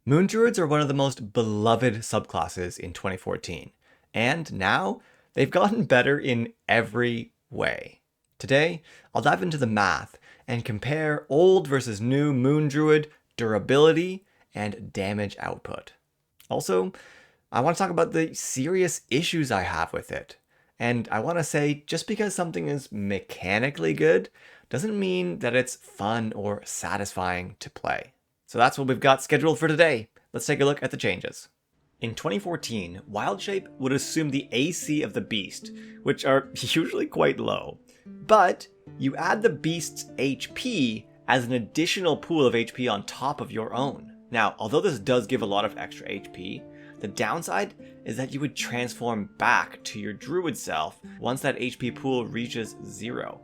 Moon Druids are one of the most beloved subclasses in 2014, and now they've gotten better in every way. Today, I'll dive into the math and compare old versus new Moon Druid durability and damage output. Also, I want to talk about the serious issues I have with it. And I want to say, just because something is mechanically good doesn't mean that it's fun or satisfying to play. So that's what we've got scheduled for today. Let's take a look at the changes. In 2014, Wild Shape would assume the AC of the beast, which are usually quite low. But you add the beast's HP as an additional pool of HP on top of your own. Now, although this does give a lot of extra HP, the downside is that you would transform back to your Druid self once that HP pool reaches 0.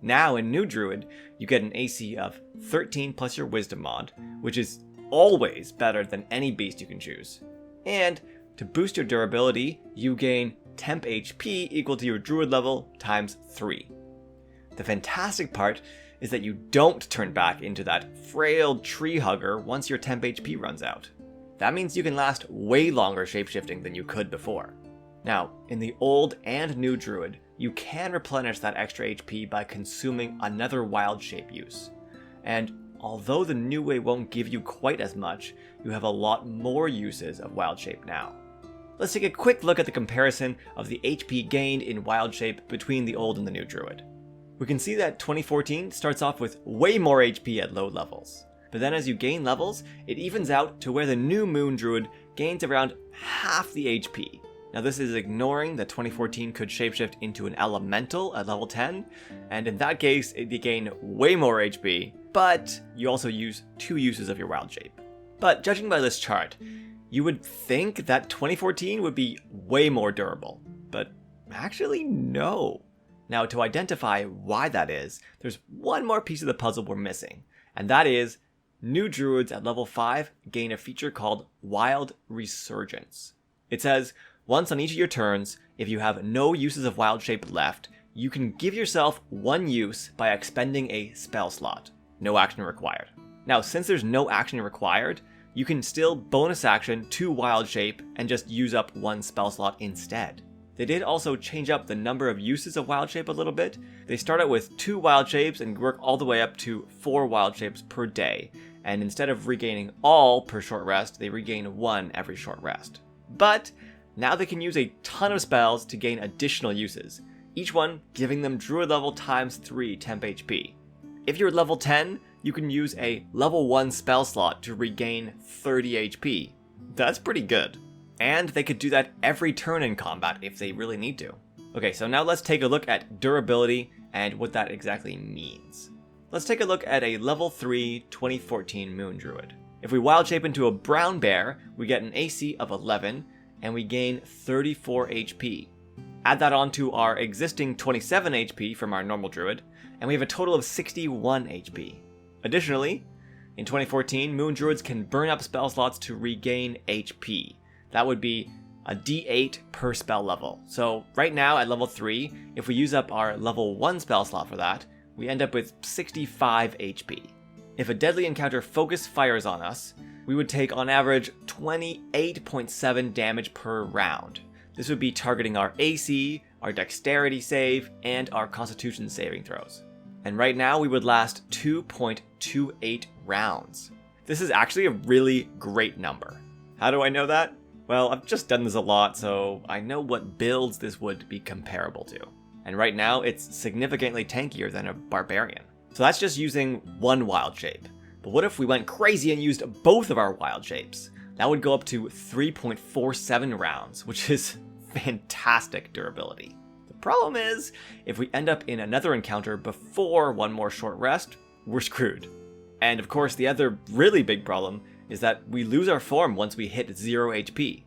Now in New Druid, you get an AC of 13 plus your Wisdom mod, which is always better than any beast you can choose. And to boost your durability, you gain temp HP equal to your Druid level times 3. The fantastic part is that you don't turn back into that frail tree hugger once your temp HP runs out. That means you can last way longer shapeshifting than you could before. Now, in the old and new Druid, you can replenish that extra HP by consuming another wild shape use. And although the new way won't give you quite as much, you have a lot more uses of wild shape now. Let's take a quick look at the comparison of the HP gained in wild shape between the old and the new Druid. We can see that 2014 starts off with way more HP at low levels. But then as you gain levels, it evens out to where the new Moon Druid gains around half the HP. Now this is ignoring that 2014 could shapeshift into an elemental at level 10, and in that case you gain way more HP, but you also use 2 uses of your wild shape. But judging by this chart, you would think that 2014 would be way more durable, but actually no. Now to identify why that is, there's one more piece of the puzzle we're missing, and that is new Druids at level 5 gain a feature called Wild Resurgence. It says, once on each of your turns, if you have no uses of Wild Shape left, you can give yourself 1 use by expending a spell slot. No action required. Now, since there's no action required, you can still bonus action to Wild Shape and just use up 1 spell slot instead. They did also change up the number of uses of Wild Shape a little bit. They start out with 2 Wild Shapes and work all the way up to 4 Wild Shapes per day. And instead of regaining all per short rest, they regain 1 every short rest. But now they can use a ton of spells to gain additional uses, each one giving them Druid level times 3 temp HP. If you're level 10, you can use a level 1 spell slot to regain 30 HP. That's pretty good. And they could do that every turn in combat if they really need to. Okay, so now let's take a look at durability and what that exactly means. Let's take a look at a level 3 2014 Moon Druid. If we wild shape into a brown bear, we get an AC of 11, and we gain 34 HP. Add that onto our existing 27 HP from our normal Druid, and we have a total of 61 HP. Additionally, in 2014, Moon Druids can burn up spell slots to regain HP. That would be a D8 per spell level. So right now at level 3, if we use up our level 1 spell slot for that, we end up with 65 HP. If a deadly encounter focus fires on us, we would take on average 28.7 damage per round. This would be targeting our AC, our dexterity save, and our constitution saving throws. And right now we would last 2.28 rounds. This is actually a really great number. How do I know that? Well, I've just done this a lot, so I know what builds this would be comparable to. And right now it's significantly tankier than a barbarian. So that's just using 1 wild shape. But what if we went crazy and used both of our wild shapes? That would go up to 3.47 rounds, which is fantastic durability. The problem is, if we end up in another encounter before 1 more short rest, we're screwed. And of course, the other really big problem is that we lose our form once we hit 0 HP.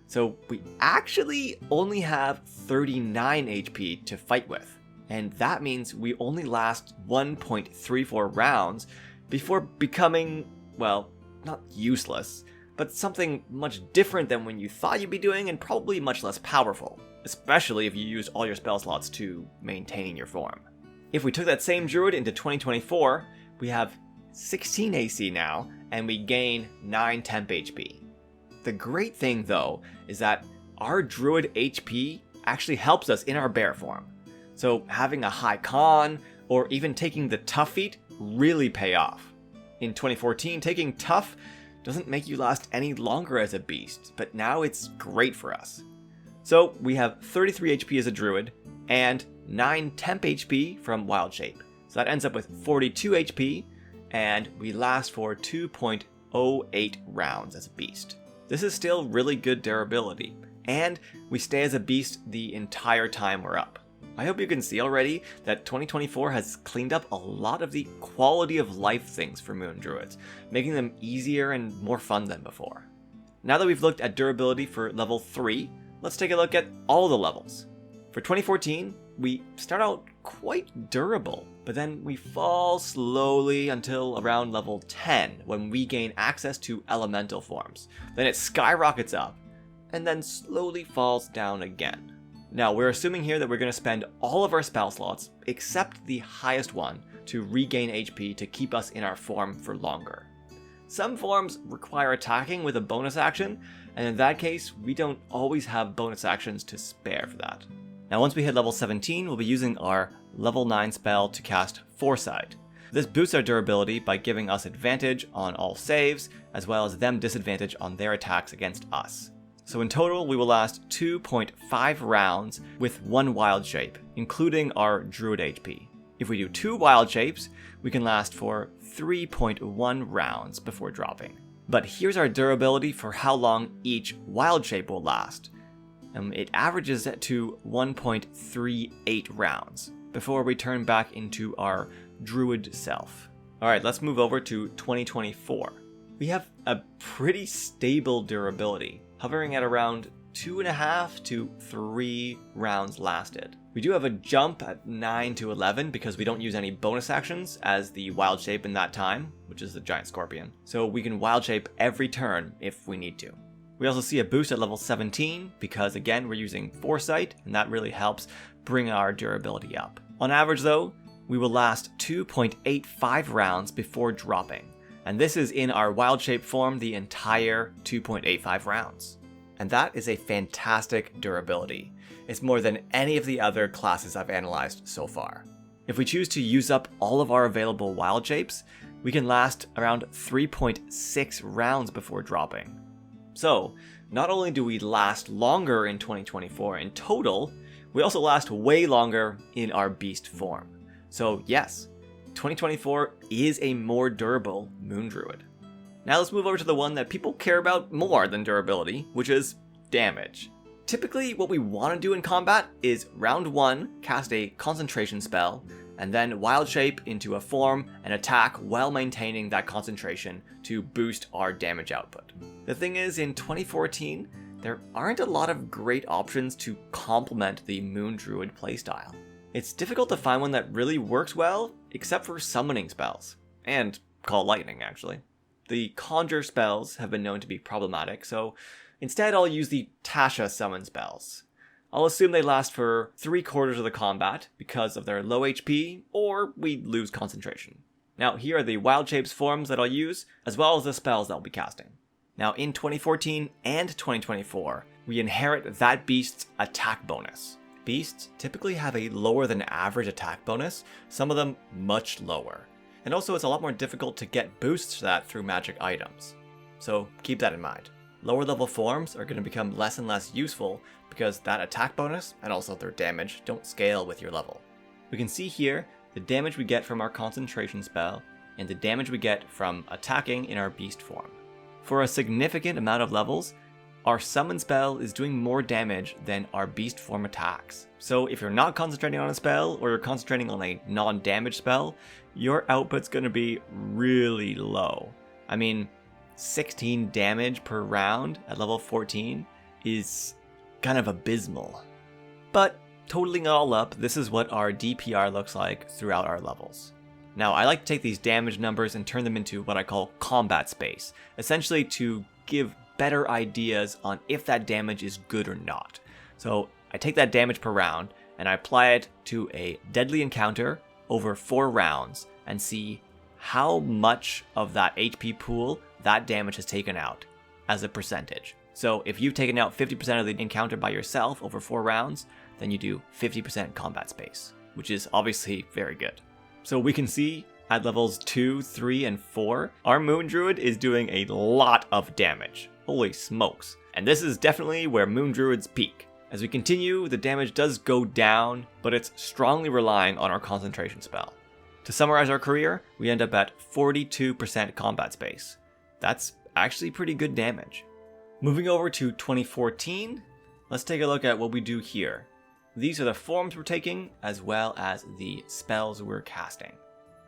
So we actually only have 39 HP to fight with. And that means we only last 1.34 rounds before becoming, well, not useless, but something much different than when you thought you'd be doing and probably much less powerful, especially if you used all your spell slots to maintain your form. If we took that same Druid into 2024, we have 16 AC now, and we gain 9 temp HP. The great thing though is that our Druid HP actually helps us in our bear form. So having a high con or even taking the tough feat really pay off. In 2014, taking tough doesn't make you last any longer as a beast, but now it's great for us. So we have 33 HP as a Druid and 9 temp HP from Wild Shape. So that ends up with 42 HP, and we last for 2.08 rounds as a beast. This is still really good durability, and we stay as a beast the entire time we're up. I hope you can see already that 2024 has cleaned up a lot of the quality of life things for Moon Druids, making them easier and more fun than before. Now that we've looked at durability for level 3, let's take a look at all the levels. For 2014, we start out quite durable, but then we fall slowly until around level 10 when we gain access to elemental forms. Then it skyrockets up, and then slowly falls down again. Now, we're assuming here that we're going to spend all of our spell slots, except the highest one, to regain HP to keep us in our form for longer. Some forms require attacking with a bonus action, and in that case, we don't always have bonus actions to spare for that. Now, once we hit level 17, we'll be using our level 9 spell to cast Foresight. This boosts our durability by giving us advantage on all saves, as well as them disadvantage on their attacks against us. So in total, we will last 2.5 rounds with 1 wild shape, including our Druid HP. If we do 2 wild shapes, we can last for 3.1 rounds before dropping. But here's our durability for how long each wild shape will last. It averages to 1.38 rounds before we turn back into our Druid self. Alright, let's move over to 2024. We have a pretty stable durability, hovering at around 2.5 to 3 rounds lasted. We do have a jump at 9 to 11 because we don't use any bonus actions as the wild shape in that time, which is the giant scorpion. So we can wild shape every turn if we need to. We also see a boost at level 17 because again we're using Foresight, and that really helps bring our durability up. On average though, we will last 2.85 rounds before dropping. And this is in our wild shape form the entire 2.85 rounds. And that is a fantastic durability. It's more than any of the other classes I've analyzed so far. If we choose to use up all of our available wild shapes, we can last around 3.6 rounds before dropping. So, not only do we last longer in 2024 in total, we also last way longer in our beast form. So yes, 2024 is a more durable Moon Druid. Now let's move over to the one that people care about more than durability, which is damage. Typically, what we want to do in combat is round 1, cast a concentration spell, and then wild shape into a form and attack while maintaining that concentration to boost our damage output. The thing is, in 2014, there aren't a lot of great options to complement the Moon Druid playstyle. It's difficult to find one that really works well, except for summoning spells. And Call Lightning, actually. The conjure spells have been known to be problematic, so instead I'll use the Tasha summon spells. I'll assume they last for 3/4 of the combat because of their low HP, or we lose concentration. Now here are the wild shapes forms that I'll use, as well as the spells that I'll be casting. Now in 2014 and 2024, we inherit that beast's attack bonus. Beasts typically have a lower than average attack bonus, some of them much lower. And also it's a lot more difficult to get boosts to that through magic items. So keep that in mind. Lower level forms are going to become less and less useful because that attack bonus and also their damage don't scale with your level. We can see here the damage we get from our concentration spell and the damage we get from attacking in our beast form. For a significant amount of levels, our summon spell is doing more damage than our beast form attacks. So if you're not concentrating on a spell or you're concentrating on a non-damage spell, your output's going to be really low. I mean, 16 damage per round at level 14 is kind of abysmal. But totaling it all up, this is what our DPR looks like throughout our levels. Now, I like to take these damage numbers and turn them into what I call combat space, essentially to give better ideas on if that damage is good or not. So I take that damage per round and I apply it to a deadly encounter over 4 rounds and see how much of that HP pool that damage has taken out as a percentage. So if you've taken out 50% of the encounter by yourself over 4 rounds, then you do 50% combat space, which is obviously very good. So we can see at levels 2, 3, and 4, our Moon Druid is doing a lot of damage. Holy smokes. And this is definitely where Moon Druids peak. As we continue, the damage does go down, but it's strongly relying on our concentration spell. To summarize our career, we end up at 42% combat space. That's actually pretty good damage. Moving over to 2014, let's take a look at what we do here. These are the forms we're taking, as well as the spells we're casting.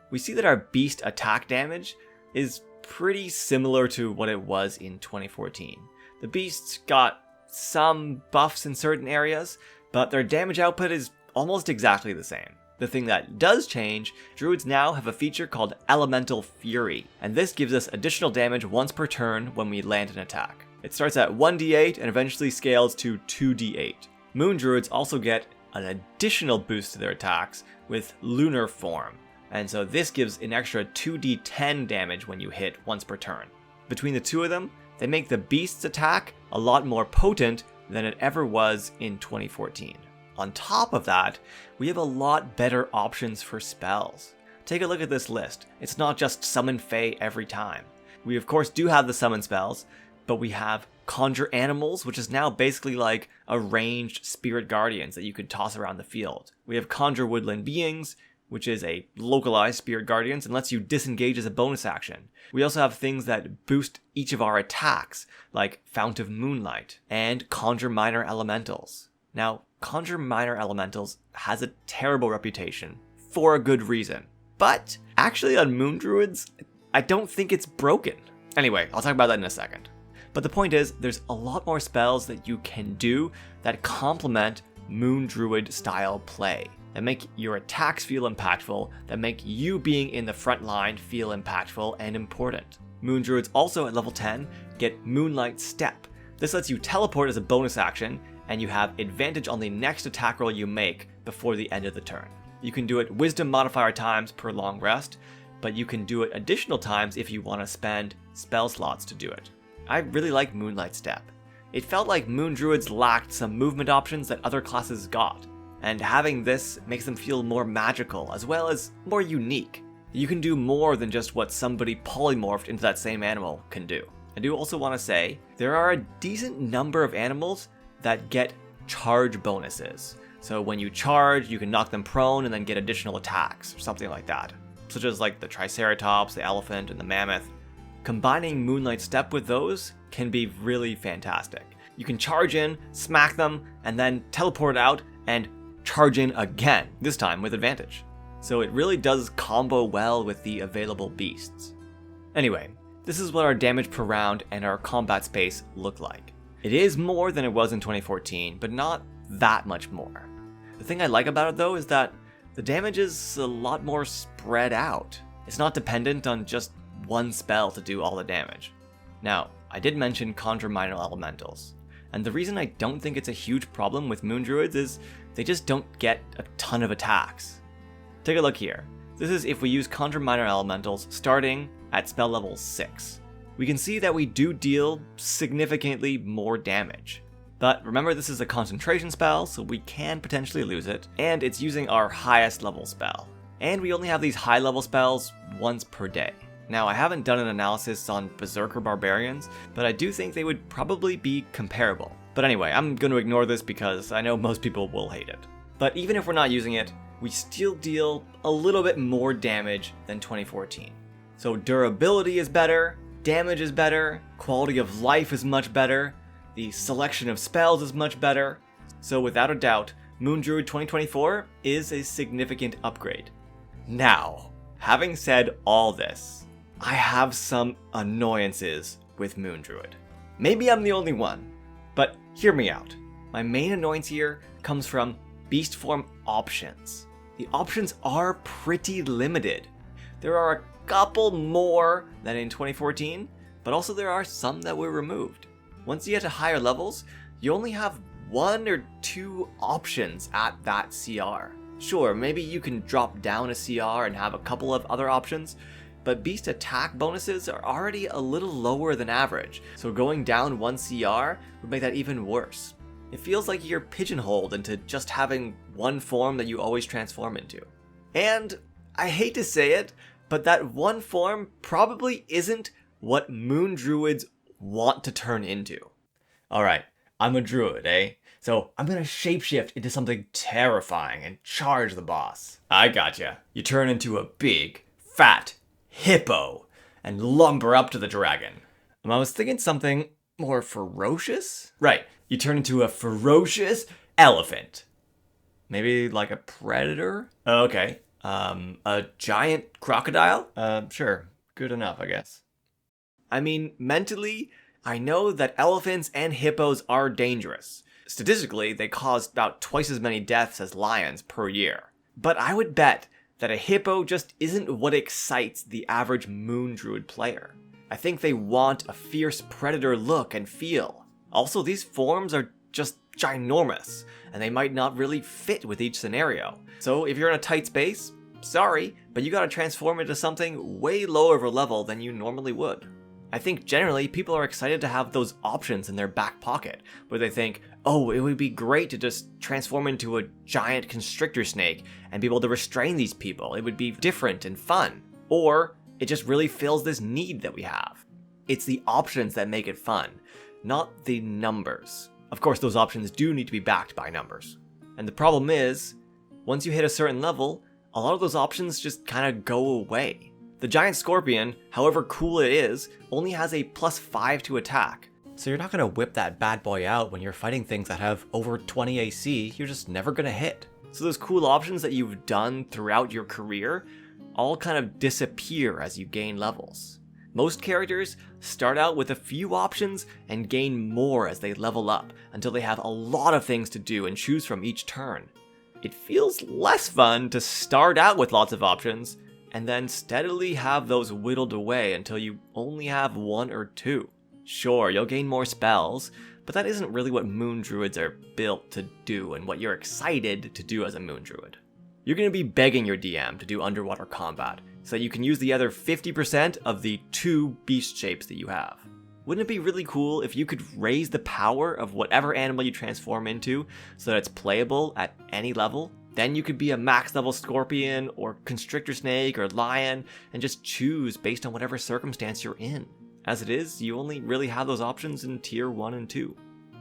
We see that our beast attack damage is pretty similar to what it was in 2014. The beasts got some buffs in certain areas, but their damage output is almost exactly the same. The thing that does change, druids now have a feature called Elemental Fury, and this gives us additional damage once per turn when we land an attack. It starts at 1d8 and eventually scales to 2d8. Moon druids also get an additional boost to their attacks with Lunar Form, and so this gives an extra 2d10 damage when you hit once per turn. Between the two of them, they make the beast's attack a lot more potent than it ever was in 2014. On top of that, we have a lot better options for spells. Take a look at this list. It's not just summon Fae every time. We of course do have the summon spells, but we have Conjure Animals, which is now basically like a ranged Spirit Guardians that you could toss around the field. We have Conjure Woodland Beings, which is a localized Spirit Guardians and lets you disengage as a bonus action. We also have things that boost each of our attacks, like Fount of Moonlight, and Conjure Minor Elementals. Now, Conjure Minor Elementals has a terrible reputation, for a good reason. But, actually on Moon Druids, I don't think it's broken. Anyway, I'll talk about that in a second. But the point is, there's a lot more spells that you can do that complement Moon Druid style play, that make your attacks feel impactful, that make you being in the front line feel impactful and important. Moon Druids also at level 10 get Moonlight Step. This lets you teleport as a bonus action, and you have advantage on the next attack roll you make before the end of the turn. You can do it Wisdom modifier times per long rest, but you can do it additional times if you want to spend spell slots to do it. I really like Moonlight Step. It felt like Moon Druids lacked some movement options that other classes got, and having this makes them feel more magical as well as more unique. You can do more than just what somebody polymorphed into that same animal can do. I do also want to say, there are a decent number of animals that get charge bonuses. So when you charge, you can knock them prone and then get additional attacks, or something like that. Such as like the Triceratops, the elephant, and the mammoth. Combining Moonlight Step with those can be really fantastic. You can charge in, smack them, and then teleport out and charge in again, this time with advantage. So it really does combo well with the available beasts. Anyway, this is what our damage per round and our combat space look like. It is more than it was in 2014, but not that much more. The thing I like about it though is that the damage is a lot more spread out. It's not dependent on just one spell to do all the damage. Now, I did mention Conjure Minor Elementals, and the reason I don't think it's a huge problem with Moon Druids is they just don't get a ton of attacks. Take a look here. This is if we use Conjure Minor Elementals starting at spell level 6. We can see that we do deal significantly more damage. But remember, this is a concentration spell, so we can potentially lose it, and it's using our highest level spell. And we only have these high level spells once per day. Now, I haven't done an analysis on Berserker Barbarians, but I do think they would probably be comparable. But anyway, I'm going to ignore this because I know most people will hate it. But even if we're not using it, we still deal a little bit more damage than 2014. So durability is better, damage is better, quality of life is much better, the selection of spells is much better. So without a doubt, Moon Druid 2024 is a significant upgrade. Now, having said all this, I have some annoyances with Moon Druid. Maybe I'm the only one, but hear me out. My main annoyance here comes from beast form options. The options are pretty limited. There are a couple more than in 2014, but also there are some that were removed. Once you get to higher levels, you only have 1 or 2 options at that CR. Sure, maybe you can drop down a CR and have a couple of other options, but beast attack bonuses are already a little lower than average, so going down 1 CR would make that even worse. It feels like you're pigeonholed into just having one form that you always transform into. And I hate to say it, but that one form probably isn't what moon druids want to turn into. Alright, I'm a druid, eh? So I'm gonna shapeshift into something terrifying and charge the boss. I gotcha. You turn into a big, fat hippo and lumber up to the dragon. I was thinking something more ferocious? Right, you turn into a ferocious elephant. Maybe like a predator? Okay. A giant crocodile? Sure. Good enough, I guess. I mean, mentally, I know that elephants and hippos are dangerous. Statistically, they cause about twice as many deaths as lions per year. But I would bet that a hippo just isn't what excites the average moon druid player. I think they want a fierce predator look and feel. Also, these forms are just ginormous, and they might not really fit with each scenario. So if you're in a tight space, sorry, but you gotta transform into something way lower of a level than you normally would. I think generally people are excited to have those options in their back pocket, where they think, oh, it would be great to just transform into a giant constrictor snake and be able to restrain these people. It would be different and fun. Or it just really fills this need that we have. It's the options that make it fun, not the numbers. Of course, those options do need to be backed by numbers. And the problem is, once you hit a certain level, a lot of those options just kind of go away. The giant scorpion, however cool it is, only has a +5 to attack. So you're not going to whip that bad boy out when you're fighting things that have over 20 AC, you're just never going to hit. So those cool options that you've done throughout your career all kind of disappear as you gain levels. Most characters start out with a few options and gain more as they level up until they have a lot of things to do and choose from each turn. It feels less fun to start out with lots of options and then steadily have those whittled away until you only have 1 or 2. Sure, you'll gain more spells, but that isn't really what moon druids are built to do and what you're excited to do as a moon druid. You're going to be begging your DM to do underwater combat so that you can use the other 50% of the 2 beast shapes that you have. Wouldn't it be really cool if you could raise the power of whatever animal you transform into so that it's playable at any level? Then you could be a max level scorpion or constrictor snake or lion and just choose based on whatever circumstance you're in. As it is, you only really have those options in tier 1 and 2.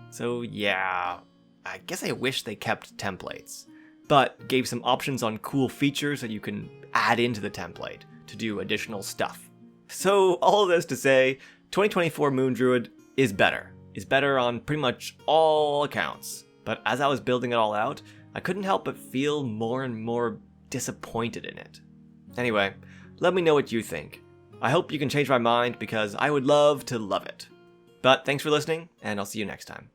So yeah, I guess I wish they kept templates, but gave some options on cool features that you can add into the template to do additional stuff. So all of this to say, 2024 Moon Druid is better. It's better on pretty much all accounts. But as I was building it all out, I couldn't help but feel more and more disappointed in it. Anyway, let me know what you think. I hope you can change my mind because I would love to love it. But thanks for listening, and I'll see you next time.